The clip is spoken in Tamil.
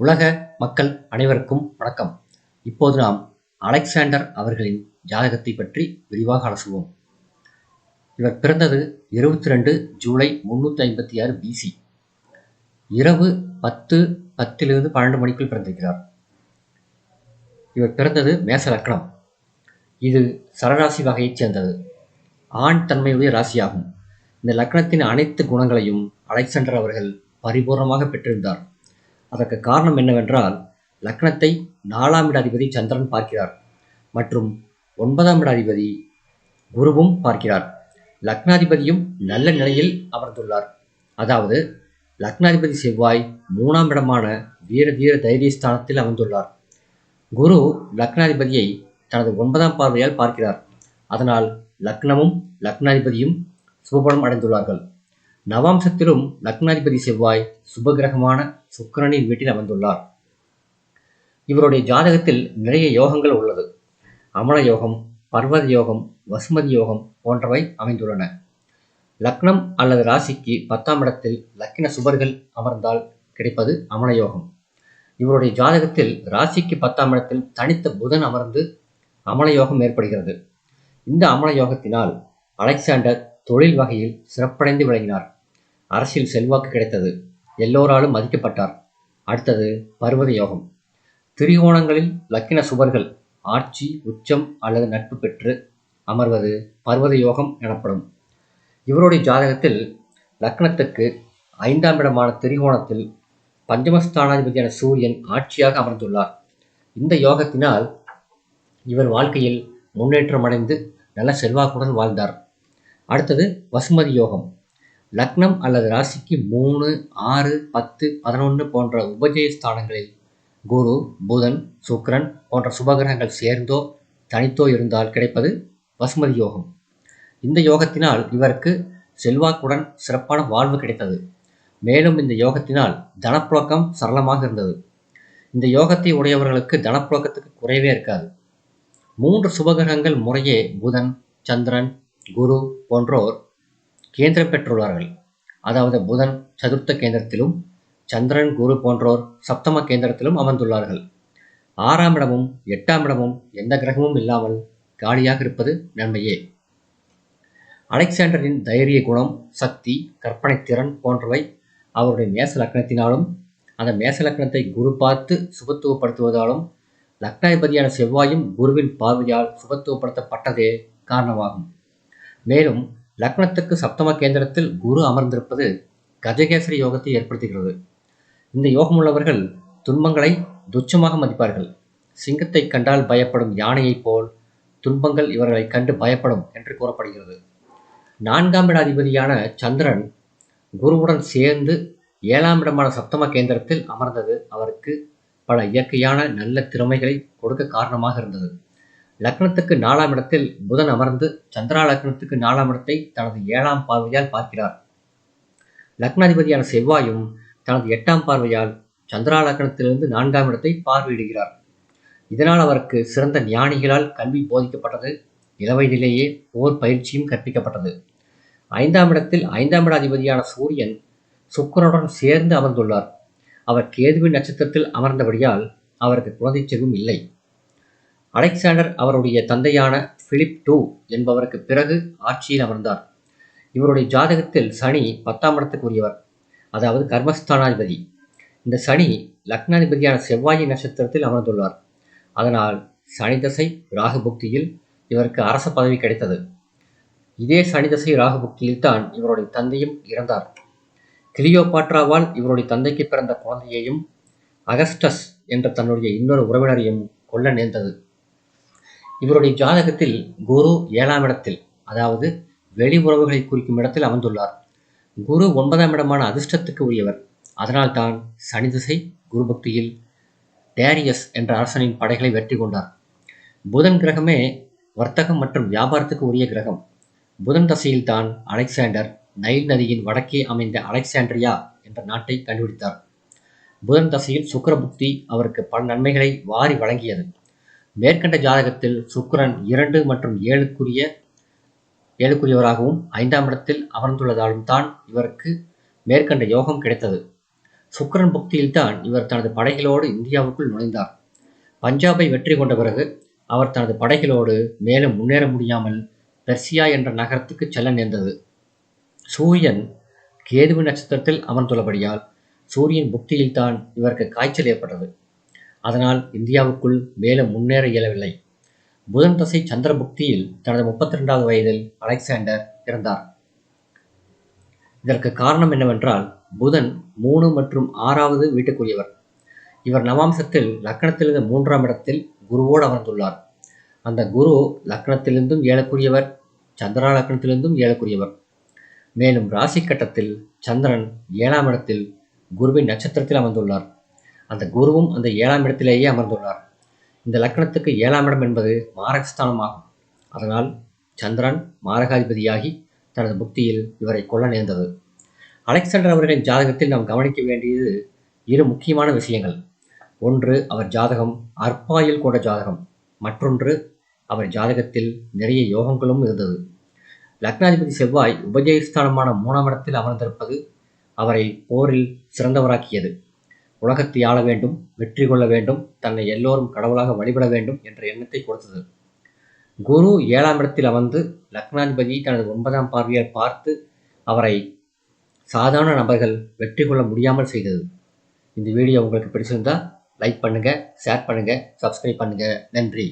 உலக மக்கள் அனைவருக்கும் வணக்கம். இப்போது நாம் அலெக்சாண்டர் அவர்களின் ஜாதகத்தை பற்றி விரிவாக அலசுவோம். இவர் பிறந்தது 22 ஜூலை 356 BC. இரவு 10:10 12 மணிக்குள் பிறந்திருக்கிறார். இவர் பிறந்தது மேச லக்னம். இது சரராசி வகையைச் சேர்ந்தது. ஆண் தன்மையுடைய ராசியாகும். இந்த லக்னத்தின் அனைத்து குணங்களையும் அலெக்சாண்டர் அவர்கள் பரிபூர்ணமாக பெற்றிருந்தார். அதற்கு காரணம் என்னவென்றால், லக்னத்தை 4ஆம் இட அதிபதி சந்திரன் பார்க்கிறார் மற்றும் 9ஆம் இட அதிபதி குருவும் பார்க்கிறார். லக்னாதிபதியும் நல்ல நிலையில் அமர்ந்துள்ளார். அதாவது லக்னாதிபதி செவ்வாய் 3ஆம் இடமான வீர தீர தைரியஸ்தானத்தில் அமர்ந்துள்ளார். குரு லக்னாதிபதியை தனது 9ஆம் பார்வையால் பார்க்கிறார். அதனால் லக்னமும் லக்னாதிபதியும் சுபபலம் அடைந்துள்ளார்கள். நவாம்சத்திலும் லக்னாதிபதி செவ்வாய் சுபகிரகமான சுக்கிரனின் வீட்டில் அமர்ந்துள்ளார். இவருடைய ஜாதகத்தில் நிறைய யோகங்கள் உள்ளது. அமல யோகம், பர்வத யோகம், வசுமதி யோகம் போன்றவை அமைந்துள்ளன. லக்னம் அல்லது ராசிக்கு 10ஆம் இடத்தில் லக்கின சுபர்கள் அமர்ந்தால் கிடைப்பது அமல யோகம். இவருடைய ஜாதகத்தில் ராசிக்கு 10ஆம் இடத்தில் தனித்த புதன் அமர்ந்து அமல யோகம் ஏற்படுகிறது. இந்த அமல யோகத்தினால் அலெக்சாண்டர் தொழில் வகையில் சிறப்படைந்து விளங்கினார். அரசியல் செல்வாக்கு கிடைத்தது. எல்லோராலும் மதிக்கப்பட்டார். அடுத்தது பர்வத யோகம். திரிகோணங்களில் லக்கின சுபர்கள் ஆட்சி, உச்சம் அல்லது நட்பு பெற்று அமர்வது பர்வத யோகம் எனப்படும். இவருடைய ஜாதகத்தில் லக்னத்துக்கு 5ஆம் இடமான திரிகோணத்தில் பஞ்சமஸ்தானாதிபதியான சூரியன் ஆட்சியாக அமர்ந்துள்ளார். இந்த யோகத்தினால் இவர் வாழ்க்கையில் முன்னேற்றம் அடைந்து நல்ல செல்வாக்குடன் வாழ்ந்தார். அடுத்தது வசுமதி யோகம். லக்னம் அல்லது ராசிக்கு 3, 6, 10, 11 போன்ற உபஜய ஸ்தானங்களில் குரு, புதன், சுக்கிரன் போன்ற சுபகிரகங்கள் சேர்ந்தோ தனித்தோ இருந்தால் கிடைப்பது வசுமதி யோகம். இந்த யோகத்தினால் இவருக்கு செல்வாக்குடன் சிறப்பான வாழ்வு கிடைத்தது. மேலும் இந்த யோகத்தினால் தனப்புழக்கம் சரளமாக இருந்தது. இந்த யோகத்தை உடையவர்களுக்கு தனப்புழக்கத்துக்கு குறைவே இருக்காது. 3 சுபகிரகங்கள் முறையே புதன், சந்திரன், குரு போன்றோர் கேந்திரம் பெற்றுள்ளார்கள். அதாவது புதன் சதுர்த்த கேந்திரத்திலும் சந்திரன், குரு போன்றோர் சப்தம கேந்திரத்திலும் அமர்ந்துள்ளார்கள். 6ஆம் இடமும் 8ஆம் இடமும் எந்த கிரகமும் இல்லாமல் காலியாக இருப்பது நன்மையே. அலெக்சாண்டரின் தைரிய குணம், சக்தி, கற்பனை திறன் போன்றவை அவருடைய மேச லக்னத்தினாலும் அந்த மேச லக்னத்தை குரு பார்த்து சுபத்துவப்படுத்துவதாலும் லக்னாதிபதியான செவ்வாயும் குருவின் பார்வையால் சுபத்துவப்படுத்தப்பட்டதே காரணமாகும். மேலும் லக்னத்துக்கு சப்தம கேந்திரத்தில் குரு அமர்ந்திருப்பது கஜகேசரி யோகத்தை ஏற்படுத்துகிறது. இந்த யோகம் உள்ளவர்கள் துன்பங்களை துச்சமாக மதிப்பார்கள். சிங்கத்தை கண்டால் பயப்படும் யானையைப் போல் துன்பங்கள் இவர்களை கண்டு பயப்படும் என்று கூறப்படுகிறது. 4ஆம் இட அதிபதியான சந்திரன் குருவுடன் சேர்ந்து 7ஆம் இடமான சப்தம கேந்திரத்தில் அமர்ந்தது அவருக்கு பல இயற்கையான நல்ல திறமைகளை கொடுக்க காரணமாக இருந்தது. லக்னத்துக்கு 4ஆம் இடத்தில் புதன் அமர்ந்து சந்திரா லக்னத்துக்கு 4ஆம் இடத்தை தனது 7ஆம் பார்வையால் பார்க்கிறார். லக்னாதிபதியான செவ்வாயும் தனது 8ஆம் பார்வையால் சந்திரா லக்னத்திலிருந்து 4ஆம் இடத்தை பார்வையிடுகிறார். இதனால் அவருக்கு சிறந்த ஞானிகளால் கல்வி போதிக்கப்பட்டது. இளவயதிலேயே போர் பயிற்சியும் கற்பிக்கப்பட்டது. 5ஆம் இடத்தில் 5ஆம் இட அதிபதியான சூரியன் சுக்கிரனுடன் சேர்ந்து அமர்ந்துள்ளார். அவர் கேதுவின் நட்சத்திரத்தில் அமர்ந்தபடியால் அவருக்கு குழந்தை செல்வம் இல்லை. அலெக்சாண்டர் அவருடைய தந்தையான பிலிப் II என்பவருக்கு பிறகு ஆட்சியில் அமர்ந்தார். இவருடைய ஜாதகத்தில் சனி 10ஆம் இடத்துக்கு உரியவர், அதாவது கர்மஸ்தானாதிபதி. இந்த சனி லக்னாதிபதியான செவ்வாயின் நட்சத்திரத்தில் அமர்ந்துள்ளார். அதனால் சனி தசை ராகு புக்தியில் இவருக்கு அரச பதவி கிடைத்தது. இதே சனி தசை ராகு புக்தியில் தான் இவருடைய தந்தையும் இறந்தார். கிளியோபாட்ராவால் இவருடைய தந்தைக்கு பிறந்த குழந்தையையும் அகஸ்டஸ் என்ற தன்னுடைய இன்னொரு உறவினரையும் கொல்ல நேர்ந்தது. இவருடைய ஜாதகத்தில் குரு 7ஆம் இடத்தில், அதாவது வெளி உறவுகளை குறிக்கும் இடத்தில் அமர்ந்துள்ளார். குரு 9ஆம் இடமான அதிர்ஷ்டத்துக்கு உரியவர். அதனால் தான் சனி திசை குரு பக்தியில் டேரியஸ் என்ற அரசனின் படைகளை வெற்றி கொண்டார். புதன் கிரகமே வர்த்தகம் மற்றும் வியாபாரத்துக்கு உரிய கிரகம். புதன் தசையில் தான் அலெக்சாண்டர் நைல் நதியின் வடக்கே அமைந்த அலெக்சாண்ட்ரியா என்ற நாட்டை கண்டுபிடித்தார். புதன் தசையில் சுக்கிர புக்தி அவருக்கு பல நன்மைகளை வாரி வழங்கியது. மேற்கண்ட ஜாதகத்தில் சுக்கிரன் 2 மற்றும் 7க்குரியவராகவும் 5ஆம் இடத்தில் அமர்ந்துள்ளதாலும் தான் இவருக்கு மேற்கண்ட யோகம் கிடைத்தது. சுக்கிரன் புக்தியில்தான் இவர் தனது படைகளோடு இந்தியாவுக்குள் நுழைந்தார். பஞ்சாபை வெற்றி கொண்ட பிறகு அவர் தனது படைகளோடு மேலும் முன்னேற முடியாமல் பெர்சியா என்ற நகரத்துக்கு செல்ல நேர்ந்தது. சூரியன் கேதுவு நட்சத்திரத்தில் அமர்ந்துள்ளபடியால் சூரியன் புக்தியில்தான் இவருக்கு காய்ச்சல் ஏற்பட்டது. அதனால் இந்தியாவுக்குள் மேலும் முன்னேற இயலவில்லை. புதன் தசை சந்திர புக்தியில் தனது 32வது வயதில் அலெக்சாண்டர் இறந்தார். இதற்கு காரணம் என்னவென்றால், புதன் 3 மற்றும் 6வது வீட்டுக்குரியவர். இவர் நவாம்சத்தில் லக்னத்திலிருந்து 3ஆம் இடத்தில் குருவோடு அமர்ந்துள்ளார். அந்த குரு லக்னத்திலிருந்தும் ஏழுக்குரியவர், சந்திரா லக்னத்திலிருந்தும் ஏழுக்குரியவர். மேலும் ராசி கட்டத்தில் சந்திரன் 7ஆம் இடத்தில் குருவின் நட்சத்திரத்தில் அமர்ந்துள்ளார். அந்த குருவும் அந்த 7ஆம் இடத்திலேயே அமர்ந்துள்ளார். இந்த லக்னத்துக்கு 7ஆம் இடம் என்பது மாரகஸ்தானமாகும். அதனால் சந்திரன் மாரகாதிபதியாகி தனது புக்தியில் இவரை கொல்ல நேர்ந்தது. அலெக்சாண்டர் அவர்களின் ஜாதகத்தில் நாம் கவனிக்க வேண்டியது 2 முக்கியமான விஷயங்கள். ஒன்று, அவர் ஜாதகம் அற்பாயுள் கொண்ட ஜாதகம். மற்றொன்று, அவர் ஜாதகத்தில் நிறைய யோகங்களும் இருந்தது. லக்னாதிபதி செவ்வாய் உபஜயஸ்தானமான 3ஆம் இடத்தில் அமர்ந்திருப்பது அவரை போரில் சிறந்தவராக்கியது. உலகத்தை ஆள வேண்டும், வெற்றி கொள்ள வேண்டும், தன்னை எல்லோரும் கடவுளாக வழிபட வேண்டும் என்ற எண்ணத்தை கொடுத்தது. குரு 7ஆம் இடத்தில் அமர்ந்து லக்னாதிபதி தனது 9ஆம் பார்வையால் பார்த்து அவரை சாதாரண நபர்கள் வெற்றி கொள்ள முடியாமல் செய்தது. இந்த வீடியோ உங்களுக்கு பிடிச்சிருந்தா லைக் பண்ணுங்க, ஷேர் பண்ணுங்க, சப்ஸ்கிரைப் பண்ணுங்க. நன்றி.